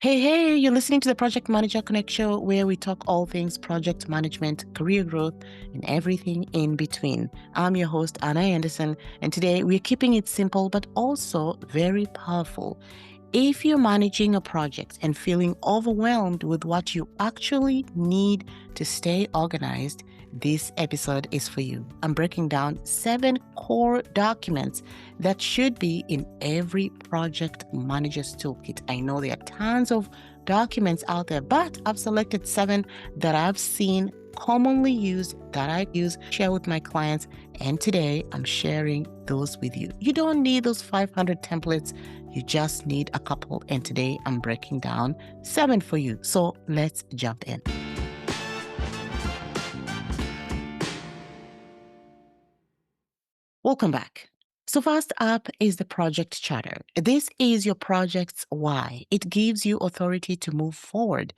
Hey, you're listening to the Project Manager Connect show where we talk all things project management, career growth, and everything in between. I'm your host, Anna Anderson, and today we're keeping it simple but also very powerful. If you're managing a project and feeling overwhelmed with what you actually need to stay organized, this episode is for you. I'm breaking down 7 core documents that should be in every project manager's toolkit. I know there are tons of documents out there, but I've selected 7 that I've seen commonly used that I use, share with my clients, and today I'm sharing those with you. You don't need those 500 templates. You just need a couple, and today I'm breaking down 7 for you. So let's jump in. Welcome back. So first up is the project charter. This is your project's why. It gives you authority to move forward.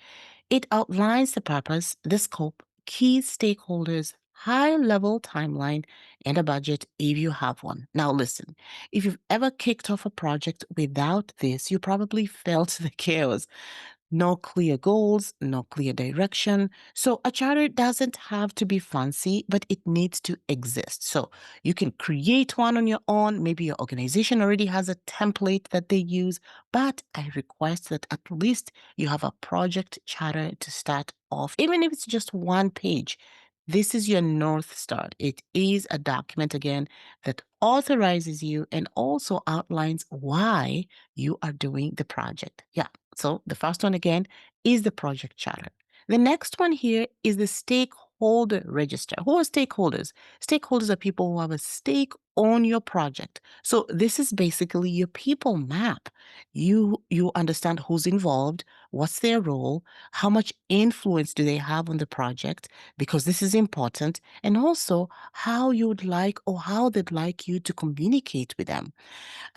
It outlines the purpose, the scope, key stakeholders, high-level timeline, and a budget if you have one. Now listen, if you've ever kicked off a project without this, you probably felt the chaos. No clear goals, no clear direction. So a charter doesn't have to be fancy, but it needs to exist. So you can create one on your own. Maybe your organization already has a template that they use, but I request that at least you have a project charter to start off, even if it's just one page. This is your North Star. It is a document, again, that authorizes you and also outlines why you are doing the project. Yeah. So the first one again is the project charter. The next one here is the stakeholder register. Who are stakeholders? Stakeholders are people who have a stake on your project. So this is basically your people map. You understand who's involved, what's their role, how much influence do they have on the project, because this is important, and also how you would like or how they'd like you to communicate with them.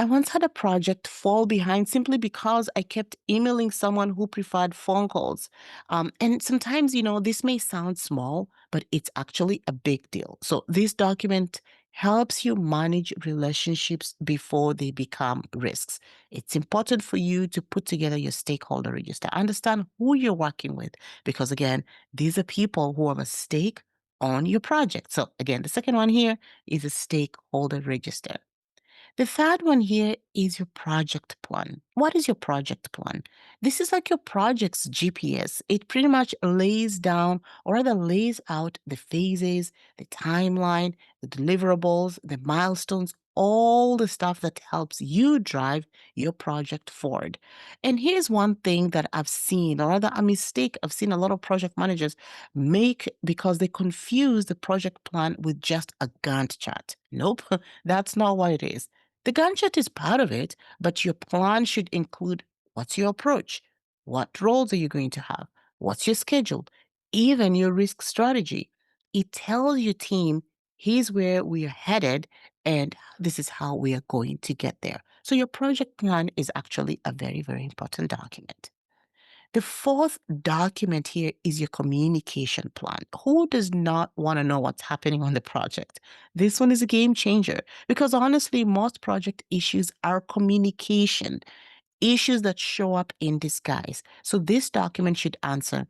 I once had a project fall behind simply because I kept emailing someone who preferred phone calls. And sometimes, this may sound small, but it's actually a big deal. So, this document helps you manage relationships before they become risks. It's important for you to put together your stakeholder register, understand who you're working with, because again, these are people who have a stake on your project. So, again, the second one here is a stakeholder register. The third one here is your project plan. What is your project plan? This is like your project's GPS. It pretty much lays down or rather lays out the phases, the timeline, the deliverables, the milestones, all the stuff that helps you drive your project forward. And here's one thing that I've seen, or rather a mistake I've seen a lot of project managers make because they confuse the project plan with just a Gantt chart. Nope, that's not what it is. The Gantt chart is part of it, but your plan should include what's your approach? What roles are you going to have? What's your schedule? Even your risk strategy. It tells your team, here's where we are headed, and this is how we are going to get there. So your project plan is actually a very, very important document. The fourth document here is your communication plan. Who does not want to know what's happening on the project? This one is a game changer because honestly, most project issues are communication issues that show up in disguise. So this document should answer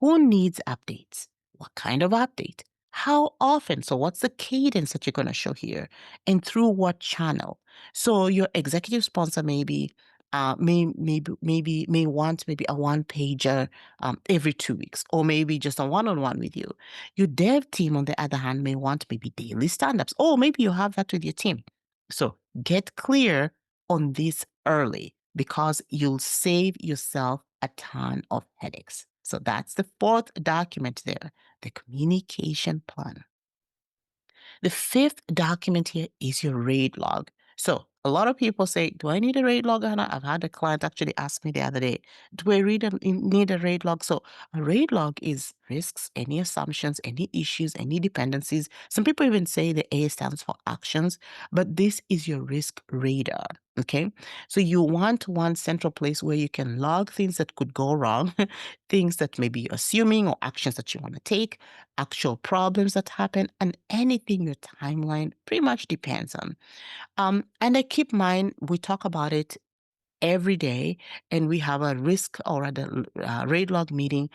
who needs updates? What kind of update? How often? So what's the cadence that you're going to show here? And through what channel? So your executive sponsor may want maybe a one pager every 2 weeks, or maybe just a one-on-one with you. Your dev team, on the other hand, may want maybe daily stand-ups, or maybe you have that with your team. So get clear on this early because you'll save yourself a ton of headaches. So that's the fourth document there, the communication plan. The fifth document here is your raid log. So a lot of people say, do I need a raid log, Hannah? I've had a client actually ask me the other day, do I need a raid log? So a raid log is risks, any assumptions, any issues, any dependencies. Some people even say the A stands for actions, but this is your risk radar. Okay. So you want one central place where you can log things that could go wrong, things that maybe you're assuming or actions that you want to take, actual problems that happen, and anything your timeline pretty much depends on. And I keep mine, we talk about it every day, and we have a risk or a raid log meeting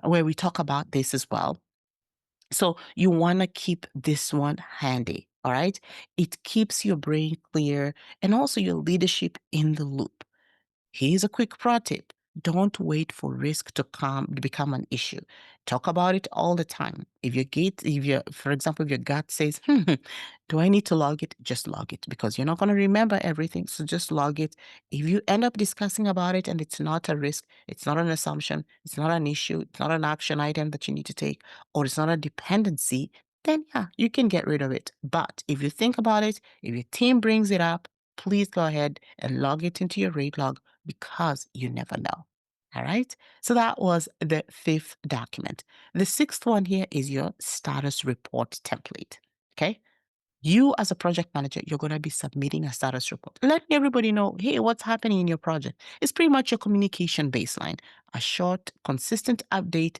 where we talk about this as well. So you want to keep this one handy. All right. It keeps your brain clear and also your leadership in the loop. Here's a quick pro tip. Don't wait for risk to become an issue. Talk about it all the time. For example, if your gut says, do I need to log it? Just log it because you're not going to remember everything. So just log it. If you end up discussing about it and it's not a risk, it's not an assumption, it's not an issue, it's not an action item that you need to take, or it's not a dependency, then yeah, you can get rid of it. But if you think about it, if your team brings it up, please go ahead and log it into your rate log because you never know. All right. So that was the fifth document. The sixth one here is your status report template. Okay. You, as a project manager, you're going to be submitting a status report, letting everybody know, hey, what's happening in your project. It's pretty much your communication baseline, a short, consistent update,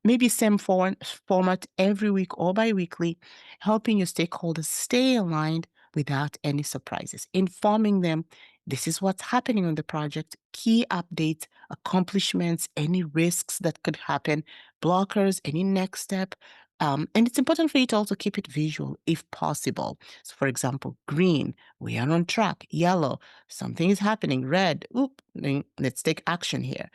maybe same format every week or bi-weekly, helping your stakeholders stay aligned without any surprises, informing them this is what's happening on the project, key updates, accomplishments, any risks that could happen, blockers, any next step, and it's important for you to also keep it visual if possible. So, for example, green, we are on track. Yellow, something is happening. Red, let's take action here.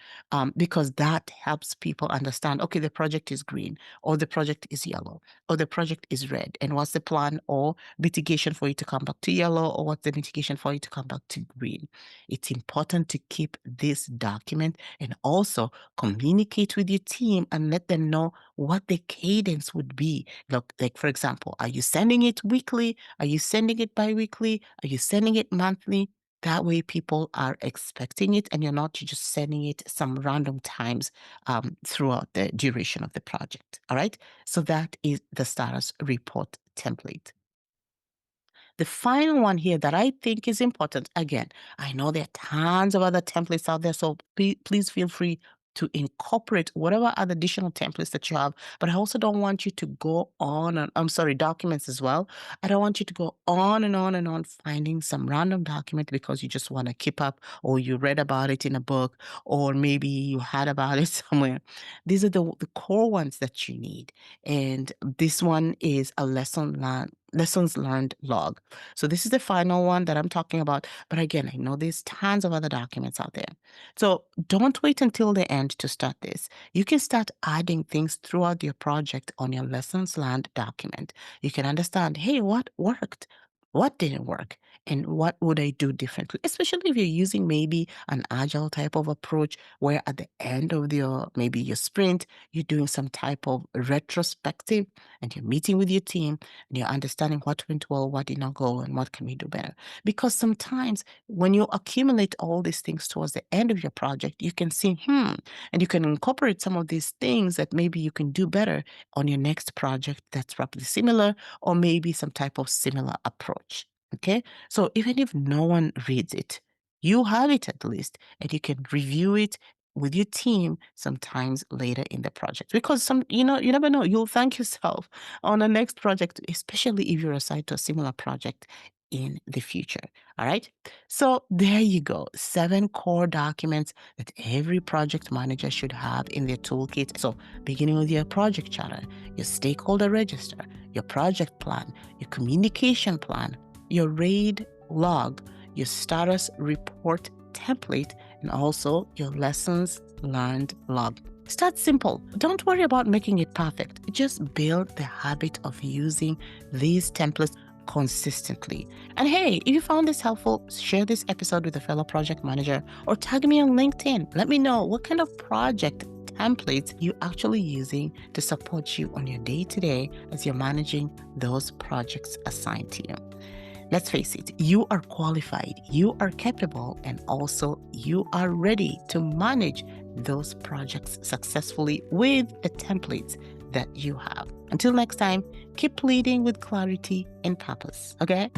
Because that helps people understand, okay, the project is green, or the project is yellow, or the project is red. And what's the plan or mitigation for you to come back to yellow, or what's the mitigation for you to come back to green? It's important to keep this document and also communicate with your team and let them know what the cadence would be. Like, for example, are you sending it weekly? Are you sending it bi-weekly? Are you sending it monthly? That way people are expecting it and you're not just sending it some random times throughout the duration of the project. All right. So that is the status report template. The final one here that I think is important, again, I know there are tons of other templates out there, so please feel free to incorporate whatever other additional templates that you have. But I also don't want you to go on and, I'm sorry, documents as well. I don't want you to go on and on and on finding some random document because you just want to keep up, or you read about it in a book, or maybe you heard about it somewhere. These are the core ones that you need. And this one is a lessons learned log. So this is the final one that I'm talking about. But again, I know there's tons of other documents out there. So don't wait until the end to start this. You can start adding things throughout your project on your lessons learned document. You can understand, hey, what worked? What didn't work? And what would I do differently? Especially if you're using maybe an agile type of approach where at the end of maybe your sprint, you're doing some type of retrospective and you're meeting with your team and you're understanding what went well, what did not go, and what can we do better. Because sometimes when you accumulate all these things towards the end of your project, you can see, and you can incorporate some of these things that maybe you can do better on your next project that's roughly similar, or maybe some type of similar approach. Okay. So even if no one reads it, you have it at least, and you can review it with your team sometimes later in the project, because you never know, you'll thank yourself on the next project, especially if you're assigned to a similar project in the future. All right. So there you go. 7 core documents that every project manager should have in their toolkit. So beginning with your project charter, your stakeholder register, your project plan, your communication plan, your RAID log, your status report template, and also your lessons learned log. Start simple. Don't worry about making it perfect. Just build the habit of using these templates consistently. And hey, if you found this helpful, share this episode with a fellow project manager or tag me on LinkedIn. Let me know what kind of project templates you're actually using to support you on your day-to-day as you're managing those projects assigned to you. Let's face it, you are qualified, you are capable, and also you are ready to manage those projects successfully with the templates that you have. Until next time, keep leading with clarity and purpose, okay?